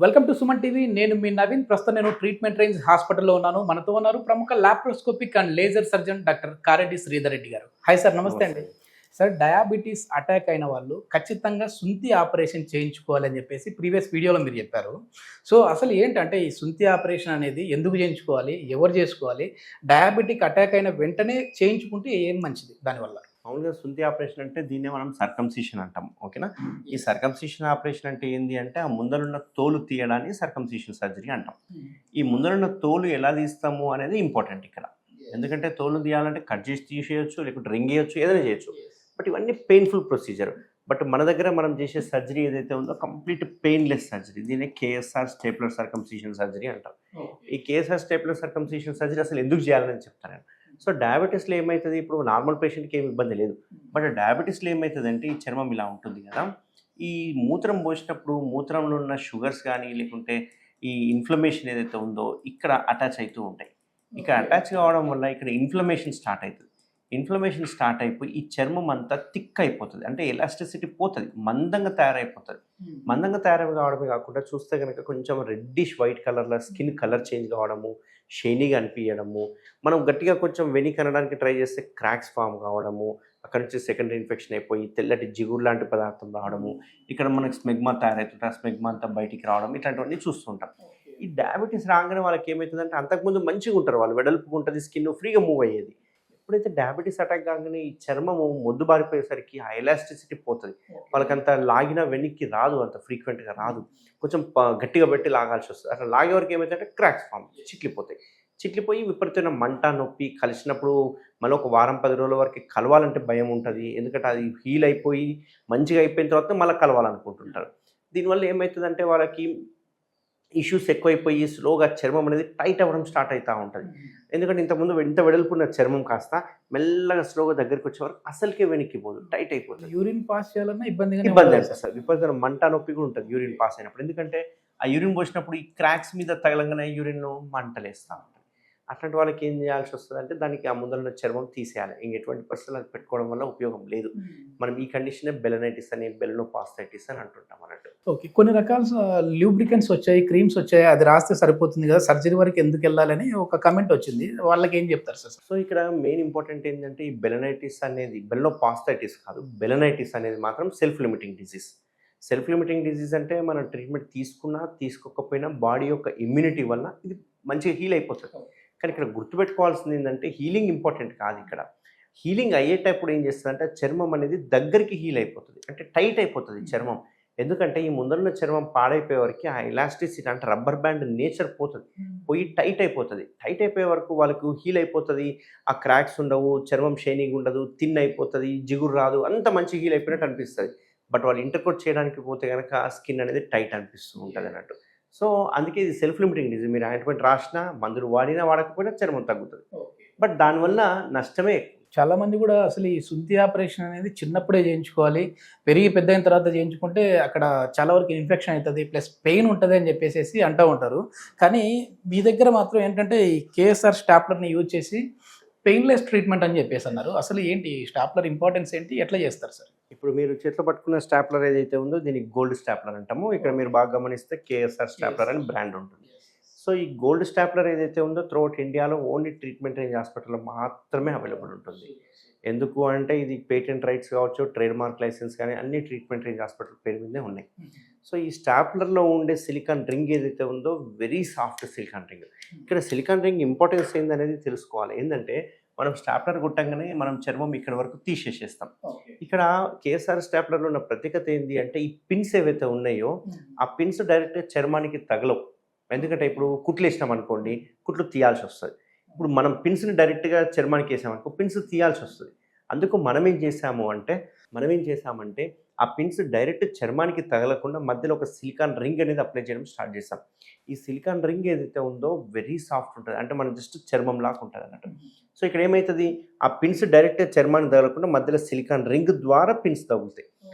Welcome to Suman TV. నేను మీ నవీన్. ప్రస్తుతం నేను ట్రీట్మెంట్ రేంజ్ హాస్పిటల్లో ఉన్నాను. మనతో ఉన్నారు ప్రముఖ laparoscopic and laser surgeon doctor Kareddy Sridhar Reddy గారు. హాయ్ సార్, నమస్తే అండి. సార్, డయాబెటీస్ అటాక్ అయిన వాళ్ళు ఖచ్చితంగా సుంతి ఆపరేషన్ చేయించుకోవాలని చెప్పేసి ప్రీవియస్ వీడియోలో మీరు చెప్పారు. సో అసలు ఏంటంటే ఈ సుంతి ఆపరేషన్ అనేది ఎందుకు చేయించుకోవాలి, ఎవరు చేసుకోవాలి, డయాబెటిక్ అటాక్ అయిన వెంటనే చేయించుకుంటే ఏం మంచిది దానివల్ల? మామూలుగా సుంతి ఆపరేషన్ అంటే దీన్నే మనం సర్కంసిషన్ అంటాం. ఓకేనా? ఈ సర్కంసిషన్ ఆపరేషన్ అంటే ఏంది అంటే ఆ ముందరున్న తోలు తీయడాన్ని సర్కంసిషన్ సర్జరీ అంటాం. ఈ ముందరున్న తోలు ఎలా తీస్తాము అనేది ఇంపార్టెంట్ ఇక్కడ. ఎందుకంటే తోలు తీయాలంటే కట్ చేసి తీసేయచ్చు, లేకుంటే రింగ్ వేయచ్చు, ఏదైనా చేయొచ్చు. బట్ ఇవన్నీ పెయిన్ఫుల్ ప్రొసీజర్. బట్ మన దగ్గర మనం చేసే సర్జరీ ఏదైతే ఉందో కంప్లీట్ పెయిన్లెస్ సర్జరీ. దీన్ని కేఎస్ఆర్ స్టేప్లర్ సర్కంసిషన్ సర్జరీ అంటాం. ఈ కేఎస్ఆర్ స్టేప్లర్ సర్కంసిషన్ సర్జరీ అసలు ఎందుకు చేయాలని చెప్తాను నేను. సో డయాబెటీస్లో ఏమవుతుంది, ఇప్పుడు నార్మల్ పేషెంట్కి ఏమి ఇబ్బంది లేదు. బట్ డయాబెటీస్లో ఏమవుతుందంటే ఈ చర్మం ఇలా ఉంటుంది కదా, ఈ మూత్రం పోసినప్పుడు మూత్రంలో ఉన్న షుగర్స్ కానీ లేకుంటే ఈ ఇన్ఫ్లమేషన్ ఏదైతే ఉందో ఇక్కడ అటాచ్ అవుతూ ఉంటాయి. ఇక్కడ అటాచ్ కావడం వల్ల ఇక్కడ ఇన్ఫ్లమేషన్ స్టార్ట్ అవుతుంది. ఇన్ఫ్లమేషన్ స్టార్ట్ అయిపోయి ఈ చర్మం అంతా థిక్ అయిపోతుంది. అంటే ఎలాస్టిసిటీ పోతుంది, మందంగా తయారైపోతుంది. మందంగా తయారై కావడమే కాకుండా చూస్తే కనుక కొంచెం రెడ్డిష్ వైట్ కలర్లో స్కిన్ కలర్ చేంజ్ కావడము, షైనీగా అనిపించడము, మనం గట్టిగా కొంచెం వెనక్కి అనడానికి ట్రై చేస్తే క్రాక్స్ ఫామ్ కావడము, అక్కడ నుంచి సెకండరీ ఇన్ఫెక్షన్ అయిపోయి తెల్లటి జిగురు లాంటి పదార్థం రావడము, ఇక్కడ మనకి స్మెగ్మా తయారవుతుంది, ఆ స్మెగ్మా అంతా బయటికి రావడం, ఇట్లాంటివన్నీ చూస్తుంటాం. ఈ డయాబెటీస్ రాగానే వాళ్ళకి ఏమవుతుందంటే అంతకుముందు మంచిగా ఉంటారు, వాళ్ళు వెడల్పుగా ఉంటుంది, స్కిన్ ఫ్రీగా మూవ్ అయ్యేది. ఎప్పుడైతే డయాబెటీస్ అటాక్ కాగానే ఈ చర్మము మొద్దు బారిపోయేసరికి ఆ ఎలాస్టిసిటీ పోతుంది. వాళ్ళకంత లాగినా వెనక్కి రాదు, అంత ఫ్రీక్వెంట్గా రాదు, కొంచెం గట్టిగా పెట్టి లాగాల్సి వస్తుంది. అట్లా లాగే వరకు ఏమైందంటే క్రాక్స్ ఫామ్ చిట్లిపోతాయి. చిట్లిపోయి విపరీతమైన మంట, నొప్పి, కలిసినప్పుడు మళ్ళీ ఒక వారం 10 రోజుల వరకు కలవాలంటే భయం ఉంటుంది. ఎందుకంటే అది హీల్ అయిపోయి మంచిగా అయిపోయిన తర్వాత మళ్ళీ కలవాలనుకుంటుంటారు. దీనివల్ల ఏమవుతుందంటే వాళ్ళకి ఇష్యూస్ ఎక్కువైపోయి స్లోగా చర్మం అనేది టైట్ అవ్వడం స్టార్ట్ అవుతూ ఉంటుంది. ఎందుకంటే ఇంతకుముందు ఎంత వెడల్పున్న చర్మం కాస్త మెల్లగా స్లోగా దగ్గరికి వచ్చే వరకు అసలుకే వెనక్కిపోదు, టైట్ అయిపోతుంది. యూరిన్ పాస్ చేయాలన్నా ఇబ్బంది అనిపిస్తుంది. విపరీతమైన మంట, నొప్పి కూడా ఉంటుంది యూరిన్ పాస్ అయినప్పుడు. ఎందుకంటే ఆ యూరిన్ పోసినప్పుడు ఈ క్రాక్స్ మీద తగలంగానే యూరిన్ మంటలేస్తూ ఉంటుంది. అట్లాంటి వాళ్ళకి ఏం చేయాల్సి వస్తుంది అంటే దానికి ఆ ముందర చర్మం తీసేయాలి. ఎటువంటి పరిస్థితులు అది పెట్టుకోవడం వల్ల ఉపయోగం లేదు. మనం ఈ కండిషన్ బెలనైటిస్ అని, బెలనోపాస్థైటిస్ అని అంటుంటాం అన్నట్టు. ఓకే, కొన్ని రకాల లూబ్రికెంట్స్ వచ్చాయి, క్రీమ్స్ వచ్చాయి, అది రాస్తే సరిపోతుంది కదా, సర్జరీ వరకు ఎందుకు వెళ్ళాలని ఒక కమెంట్ వచ్చింది. వాళ్ళకి ఏం చెప్తారు సార్? సో ఇక్కడ మెయిన్ ఇంపార్టెంట్ ఏంటంటే ఈ బెలనైటిస్ అనేది బెలనోపాస్థైటిస్ కాదు, బెలనైటిస్ అనేది మాత్రం self limiting disease. Self limiting disease అంటే మనం ట్రీట్మెంట్ తీసుకున్నా తీసుకోకపోయినా బాడీ యొక్క ఇమ్యూనిటీ వల్ల ఇది మంచిగా హీల్ అయిపోతుంది. కానీ ఇక్కడ గుర్తుపెట్టుకోవాల్సింది ఏంటంటే హీలింగ్ ఇంపార్టెంట్ కాదు. ఇక్కడ హీలింగ్ అయ్యేటప్పుడు ఏం చేస్తుందంటే చర్మం అనేది దగ్గరికి హీల్ అయిపోతుంది, అంటే టైట్ అయిపోతుంది చర్మం. ఎందుకంటే ఈ ముందరున్న చర్మం పాడైపోయే వరకు ఆ ఎలాస్టిసిటీ అంటే రబ్బర్ బ్యాండ్ నేచర్ పోతుంది, పోయి టైట్ అయిపోతుంది. టైట్ అయిపోయే వరకు వాళ్ళకు హీల్ అయిపోతుంది, ఆ క్రాక్స్ ఉండవు, చర్మం షైనింగ్ ఉండదు, థిన్ అయిపోతుంది, జిగురు రాదు, అంత మంచి హీల్ అయిపోయినట్టు అనిపిస్తుంది. బట్ వాళ్ళు ఇంటర్కోట్ చేయడానికి పోతే కనుక స్కిన్ అనేది టైట్ అనిపిస్తూ ఉంటుంది అన్నట్టు. సో అందుకే ఇది సెల్ఫ్ లిమిటింగ్ డిజీజ్. మీరు ఆయింట్మెంట్ రాసినా, మందులు వాడినా వాడకపోయినా చర్మం తగ్గుతుంది. బట్ దానివల్ల నష్టమే. చాలా మంది కూడా అసలు ఈ సుంతి ఆపరేషన్ అనేది చిన్నప్పుడే చేయించుకోవాలి, పెరిగి పెద్ద అయిన తర్వాత చేయించుకుంటే అక్కడ చాలా వరకు ఇన్ఫెక్షన్ అవుతుంది, ప్లస్ పెయిన్ ఉంటుంది అని చెప్పేసి అంటూ ఉంటారు. కానీ మీ దగ్గర మాత్రం ఏంటంటే ఈ కేఎస్ఆర్ స్టాప్లర్ని యూజ్ చేసి పెయిన్లెస్ ట్రీట్మెంట్ అని చెప్పేసి అన్నారు. అసలు ఏంటి స్టాప్లర్ ఇంపార్టెన్స్ ఏంటి, ఎట్లా చేస్తారు సార్? ఇప్పుడు మీరు చేతిలో పట్టుకున్న స్టాప్లర్ ఏదైతే ఉందో దీనికి గోల్డ్ స్టాప్లర్ అంటాము. ఇక్కడ మీరు బాగా గమనిస్తే కేఎస్ఆర్ స్టాప్లర్ అని బ్రాండ్ ఉంటుంది. సో ఈ గోల్డ్ స్టాప్లర్ ఏదైతే ఉందో త్రూఅవుట్ ఇండియాలో ఓన్లీ ట్రీట్మెంట్ రేంజ్ హాస్పిటల్లో మాత్రమే అవైలబుల్ ఉంటుంది. ఎందుకు అంటే ఇది పేటెంట్ రైట్స్ కావచ్చు, ట్రేడ్ మార్క్ లైసెన్స్ కానీ అన్ని ట్రీట్మెంట్ రేంజ్ హాస్పిటల్ పేరు మీదే ఉన్నాయి. సో ఈ స్టాప్లర్లో ఉండే సిలికాన్ రింగ్ ఏదైతే ఉందో వెరీ సాఫ్ట్ సిలికాన్ రింగ్. ఇక్కడ సిలికాన్ రింగ్ ఇంపార్టెన్స్ ఏందనేది తెలుసుకోవాలి. ఏంటంటే మనం స్టాప్లర్ కొట్టంగానే మనం చర్మం ఇక్కడ వరకు తీసేసేస్తాం. ఇక్కడ కేఎస్ఆర్ స్టాప్లర్లో ఉన్న ప్రత్యేకత ఏంటి అంటే ఈ పిన్స్ ఏవైతే ఉన్నాయో ఆ పిన్స్ డైరెక్ట్గా చర్మానికి తగలవు. ఎందుకంటే ఇప్పుడు కుట్లు వేసినాం అనుకోండి, కుట్లు తీయాల్సి వస్తుంది. ఇప్పుడు మనం పిన్స్ని డైరెక్ట్గా చర్మానికి వేసామనుకో పిన్స్ తీయాల్సి వస్తుంది. అందుకు మనం ఏం చేసామంటే ఆ పిన్స్ డైరెక్ట్ చర్మానికి తగలకుండా మధ్యలో ఒక సిలికాన్ రింగ్ అనేది అప్లై చేయడం స్టార్ట్ చేసాం. ఈ సిలికాన్ రింగ్ ఏదైతే ఉందో వెరీ సాఫ్ట్ ఉంటుంది, అంటే మనం జస్ట్ చర్మం లాగా ఉంటుంది అన్నట్టు. సో ఇక్కడ ఏమవుతుంది, ఆ పిన్స్ డైరెక్ట్గా చర్మానికి తగలకుండా మధ్యలో సిలికాన్ రింగ్ ద్వారా పిన్స్ తగులుతాయి.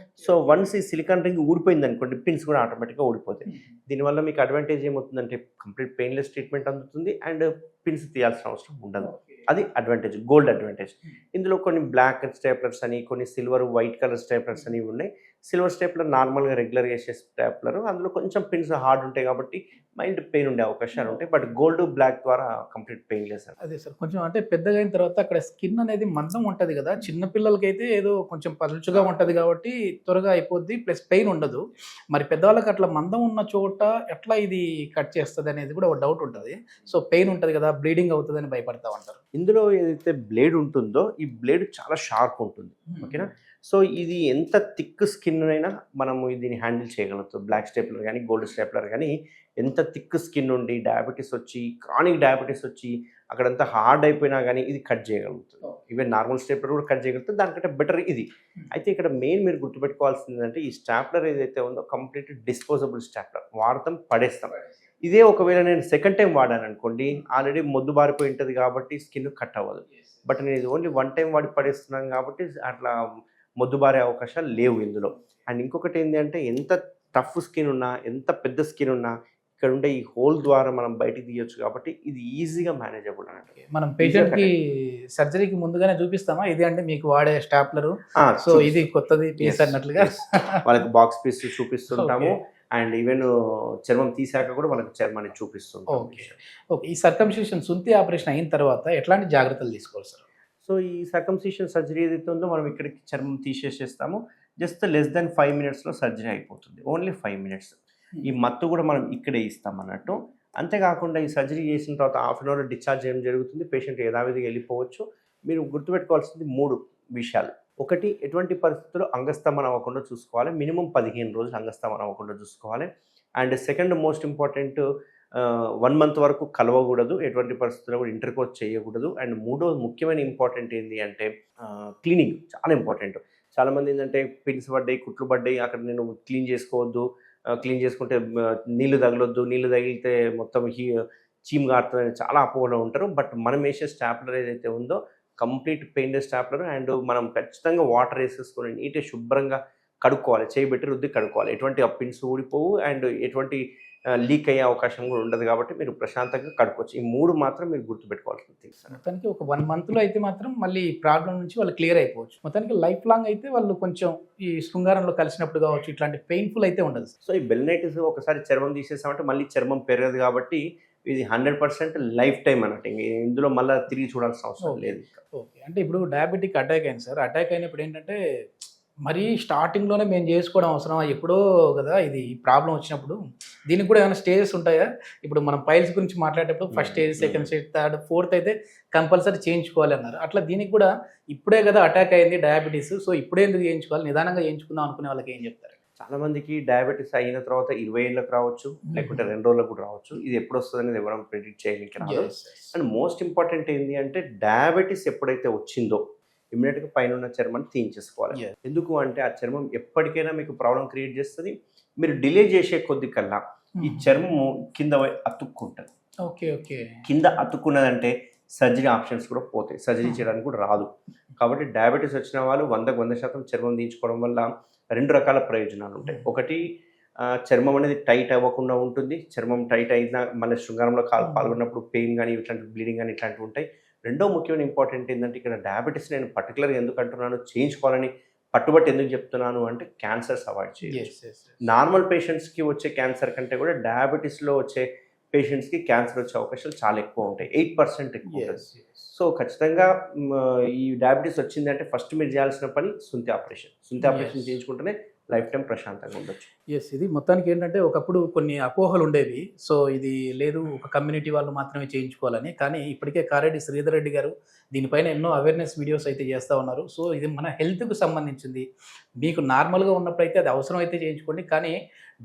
సో వన్స్ ఈ సిలికాన్ రింగ్ ఊడిపోయింది అనుకోండి, పిన్స్ కూడా ఆటోమేటిక్గా ఊడిపోతాయి. దీనివల్ల మీకు అడ్వాంటేజ్ ఏమవుతుందంటే కంప్లీట్ పెయిన్లెస్ ట్రీట్మెంట్ అందుతుంది అండ్ పిన్స్ తీయాల్సిన అవసరం ఉండదు. అది అడ్వాంటేజ్, గోల్డ్ అడ్వాంటేజ్. ఇందులో కొన్ని బ్లాక్ స్టేప్లర్స్ అని, కొన్ని సిల్వర్ వైట్ కలర్ స్టేప్లర్స్ అని ఉన్నాయి. సిల్వర్ స్టేప్లర్ నార్మల్గా రెగ్యులర్గా వేసే స్టేప్లర్, అందులో కొంచెం పిన్స్ హార్డ్ ఉంటాయి కాబట్టి మైల్డ్ పెయిన్ ఉండే అవకాశాలు ఉంటాయి. బట్ గోల్డ్ బ్లాక్ ద్వారా కంప్లీట్ పెయిన్ లేదు సార్. అదే సార్, కొంచెం అంటే పెద్దగా అయిన తర్వాత అక్కడ స్కిన్ అనేది మందం ఉంటది కదా, చిన్న పిల్లలకైతే ఏదో కొంచెం పలుచుగా ఉంటది కాబట్టి త్వరగా అయిపోద్ది, ప్లస్ పెయిన్ ఉండదు. మరి పెద్దవాళ్ళకి అట్లా మందం ఉన్న చోట ఎట్లా ఇది కట్ చేస్తుంది అనేది కూడా ఒక డౌట్ ఉంటుంది. సో పెయిన్ ఉంటుంది కదా, బ్లీడింగ్ అవుతుందని భయపడతా ఉంటారు. ఇందులో ఏదైతే బ్లేడ్ ఉంటుందో ఈ బ్లేడ్ చాలా షార్ప్ ఉంటుంది. ఓకేనా, సో ఇది ఎంత థిక్ స్కిన్ అయినా మనము దీన్ని హ్యాండిల్ చేయగలుగుతాం. బ్లాక్ స్టేప్లర్ కానీ గోల్డ్ స్టేప్లర్ కానీ ఎంత థిక్ స్కిన్ ఉండి డయాబెటీస్ వచ్చి క్రానిక్ డయాబెటీస్ వచ్చి అక్కడంతా హార్డ్ అయిపోయినా కానీ ఇది కట్ చేయగలుగుతుంది. ఈవెన్ నార్మల్ స్టేప్లర్ కూడా కట్ చేయగలుగుతుంది, దానికంటే బెటర్ ఇది. అయితే ఇక్కడ మెయిన్ మీరు గుర్తుపెట్టుకోవాల్సింది ఏంటంటే ఈ స్టాప్లర్ ఏదైతే ఉందో కంప్లీట్ డిస్పోజబుల్ స్టాప్లర్, వాడతాం పడేస్తాం. ఇదే ఒకవేళ నేను సెకండ్ టైం వాడాను అనుకోండి, ఆల్రెడీ మొద్దు బారిపోయి ఉంటుంది కాబట్టి స్కిన్ కట్ అవ్వదు. బట్ నేను ఇది ఓన్లీ వన్ టైం వాడి పడేస్తున్నాను కాబట్టి అట్లా మొద్దుబారే అవకాశాలు లేవు ఇందులో. అండ్ ఇంకొకటి ఏంటి అంటే ఎంత టఫ్ స్కిన్ ఉన్నా ఎంత పెద్ద స్కిన్ ఉన్నా ఇక్కడ ఉండే ఈ హోల్ ద్వారా మనం బయటికి తీయొచ్చు కాబట్టి ఇది ఈజీగా మేనేజబుల్ అన్నట్టు. మనం పేషెంట్ కి సర్జరీకి ముందుగానే చూపిస్తామా ఇది అంటే మీకు వాడే స్టాప్లర్, సో ఇది కొత్తది పీస్ అన్నట్లుగా వాళ్ళకి బాక్స్ పీస్ చూపిస్తుంటాము. అండ్ ఈవెన్ చర్మం తీసాక కూడా మనకు చర్మాన్ని చూపిస్తుంటాం. ఓకే, ఈ సర్కంసిషన్ సుంతి ఆపరేషన్ అయిన తర్వాత ఎట్లాంటి జాగ్రత్తలు తీసుకోవాలి సార్? సో ఈ సర్కంసిషన్ సర్జరీ ఏదైతే ఉందో మనం ఇక్కడికి చర్మం తీసేసేస్తాము. జస్ట్ లెస్ దెన్ 5 minutesలో సర్జరీ అయిపోతుంది. Only 5 minutes. ఈ మత్తు కూడా మనం ఇక్కడే ఇస్తాం అన్నట్టు. అంతేకాకుండా ఈ సర్జరీ చేసిన తర్వాత హాఫ్ అన్ అవర్ డిశ్చార్జ్ చేయడం జరుగుతుంది. పేషెంట్ యథావిధిగా వెళ్ళిపోవచ్చు. మీరు గుర్తుపెట్టుకోవాల్సింది 3 విషయాలు. ఒకటి, ఎటువంటి పరిస్థితుల్లో అంగస్తమనం అవ్వకుండా చూసుకోవాలి. మినిమం 15 రోజులు అంగస్తమనం అవ్వకుండా చూసుకోవాలి. And second most important, 1 month వరకు కలవకూడదు, ఎటువంటి పరిస్థితుల్లో కూడా ఇంటర్కోర్స్ చేయకూడదు. అండ్ మూడోది ముఖ్యమైన ఇంపార్టెంట్ ఏంటి అంటే క్లీనింగ్ చాలా ఇంపార్టెంట్. చాలామంది ఏంటంటే పిన్స్ పడ్డాయి, కుట్లు పడ్డాయి, అక్కడ నేను క్లీన్ చేసుకోవద్దు, క్లీన్ చేసుకుంటే నీళ్లు తగలొద్దు, నీళ్లు తగిలితే మొత్తం చీమ్ కారుతుందని చాలా అపోహలో ఉంటారు. బట్ మనం వేసే స్టాప్లర్ ఏదైతే ఉందో కంప్లీట్ పెయిన్లెస్ స్టాప్లర్. అండ్ మనం ఖచ్చితంగా వాటర్ వేసేసుకొని నీట్గా శుభ్రంగా కడుక్కోవాలి, చేయబెట్టి రుద్ది కడుక్కోవాలి. ఎటువంటి పిన్స్ ఊడిపోవు అండ్ ఎటువంటి లీక్ అయ్యే అవకాశం కూడా ఉండదు కాబట్టి మీరు ప్రశాంతంగా కడుక్కోవచ్చు. ఈ 3 మాత్రం మీరు గుర్తుపెట్టుకోవాల్సిన థింగ్స్. మొత్తానికి ఒక 1 monthలో అయితే మాత్రం మళ్ళీ ప్రాబ్లం నుంచి వాళ్ళు క్లియర్ అయిపోవచ్చు. మొత్తానికి లైఫ్ లాంగ్ అయితే వాళ్ళు కొంచెం ఈ శృంగారంలో కలిసినప్పుడు కావచ్చు ఇట్లాంటి పెయిన్ఫుల్ అయితే ఉండదు. సో ఈ బెల్నైటిస్ ఒకసారి చర్మం తీసేసామంటే మళ్ళీ చర్మం పెరగదు కాబట్టి ఇది 100% లైఫ్ టైం అన్నట్టు. ఇందులో మళ్ళీ తిరిగి చూడాల్సిన అవసరం లేదు. ఓకే, అంటే ఇప్పుడు డయాబెటిక్ అటాక్ అయింది సార్. అటాక్ అయినప్పుడు ఏంటంటే మరీ స్టార్టింగ్లోనే మేము చేసుకోవడం అవసరమా, ఎప్పుడో కదా ఇది ప్రాబ్లం వచ్చినప్పుడు దీనికి కూడా ఏమైనా స్టేజెస్ ఉంటాయా? ఇప్పుడు మనం పైల్స్ గురించి మాట్లాడేటప్పుడు first stage, second stage, third, fourth అయితే కంపల్సరీ చేయించుకోవాలి అన్నారు. అట్లా దీనికి కూడా ఇప్పుడే కదా అటాక్ అయింది డయాబెటీస్, సో ఇప్పుడే ఎందుకు చేయించుకోవాలి, నిదానంగా చేయించుకుందాం అనుకునే వాళ్ళకి ఏం చెప్తారు? చాలా మందికి డయాబెటీస్ అయిన తర్వాత 20 ఏళ్ళకి రావచ్చు, లేకుంటే 2 రోజులకు కూడా రావచ్చు. ఇది ఎప్పుడు వస్తుంది అనేది ఎవరైనా ప్రిడిక్ట్ చేయడానికి రాదు. అండ్ మోస్ట్ ఇంపార్టెంట్ ఏంటి అంటే డయాబెటీస్ ఎప్పుడైతే వచ్చిందో ఇమ్మీడియట్గా పైన ఉన్న చర్మాన్ని తీయించేసుకోవాలి. ఎందుకు అంటే ఆ చర్మం ఎప్పటికైనా మీకు ప్రాబ్లం క్రియేట్ చేస్తుంది. మీరు డిలే చేసే కొద్ది కల్లా ఈ చర్మము కింద అతుక్కుంటుంది. కింద అతుక్కున్నదంటే సర్జరీ ఆప్షన్స్ కూడా పోతాయి, సర్జరీ చేయడానికి కూడా రాదు. కాబట్టి డయాబెటీస్ వచ్చిన వాళ్ళు 100% చర్మం తీయించుకోవడం వల్ల 2 రకాల ప్రయోజనాలు ఉంటాయి. ఒకటి, చర్మం అనేది టైట్ అవ్వకుండా ఉంటుంది. చర్మం టైట్ అయినా మళ్ళీ శృంగారంలో పాల్గొన్నప్పుడు పెయిన్ కానీ ఇట్లాంటి బ్లీడింగ్ కానీ ఇట్లాంటివి ఉంటాయి. రెండో ముఖ్యమైన ఇంపార్టెంట్ ఏంటంటే ఇక్కడ డయాబెటీస్ నేను పర్టికులర్గా ఎందుకు అంటున్నాను, చేయించుకోవాలని పట్టుబట్టి ఎందుకు చెప్తున్నాను అంటే క్యాన్సర్స్ అవాయిడ్ చేయాలి. నార్మల్ పేషెంట్స్కి వచ్చే క్యాన్సర్ కంటే కూడా డయాబెటీస్లో వచ్చే పేషెంట్స్కి క్యాన్సర్ వచ్చే అవకాశాలు చాలా ఎక్కువ ఉంటాయి, 8% ఎక్కువ ఉంటుంది. సో ఖచ్చితంగా ఈ డయాబెటీస్ వచ్చిందంటే ఫస్ట్ మీరు చేయాల్సిన పని సుంతి ఆపరేషన్ చేయించుకుంటేనే లైఫ్ టైం ప్రశాంతంగా ఉండొచ్చు. ఇది మొత్తానికి ఏంటంటే ఒకప్పుడు కొన్ని అపోహలు ఉండేవి. సో ఇది లేదు ఒక కమ్యూనిటీ వాళ్ళు మాత్రమే చేయించుకోవాలని, కానీ ఇప్పటికే కారెడ్డి శ్రీధర్ రెడ్డి గారు దీనిపైన ఎన్నో అవేర్నెస్ వీడియోస్ అయితే చేస్తూ ఉన్నారు. సో ఇది మన హెల్త్కు సంబంధించింది. మీకు నార్మల్గా ఉన్నప్పుడైతే అది అవసరం అయితే చేయించుకోండి, కానీ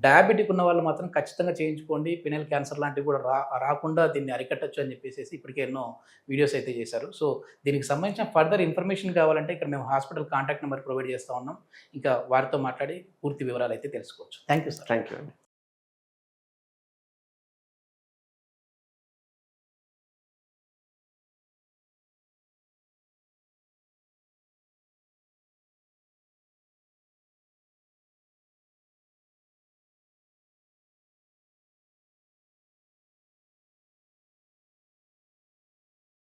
డయాబెటిక్ ఉన్న వాళ్ళు మాత్రం ఖచ్చితంగా చేయించుకోండి. పినల్ క్యాన్సర్ లాంటివి కూడా రాకుండా దీన్ని అరికట్టచ్చు అని చెప్పేసి ఇప్పటికే ఎన్నో వీడియోస్ అయితే చేశారు. సో దీనికి సంబంధించిన ఫర్దర్ ఇన్ఫర్మేషన్ కావాలంటే ఇక్కడ మేము హాస్పిటల్ కాంటాక్ట్ నెంబర్ ప్రొవైడ్ చేస్తూ ఉన్నాం. ఇంకా వారితో మాట్లాడి పూర్తి వివరాలు అయితే తెలుసుకోవచ్చు. Thank you sir. Thank you అండి.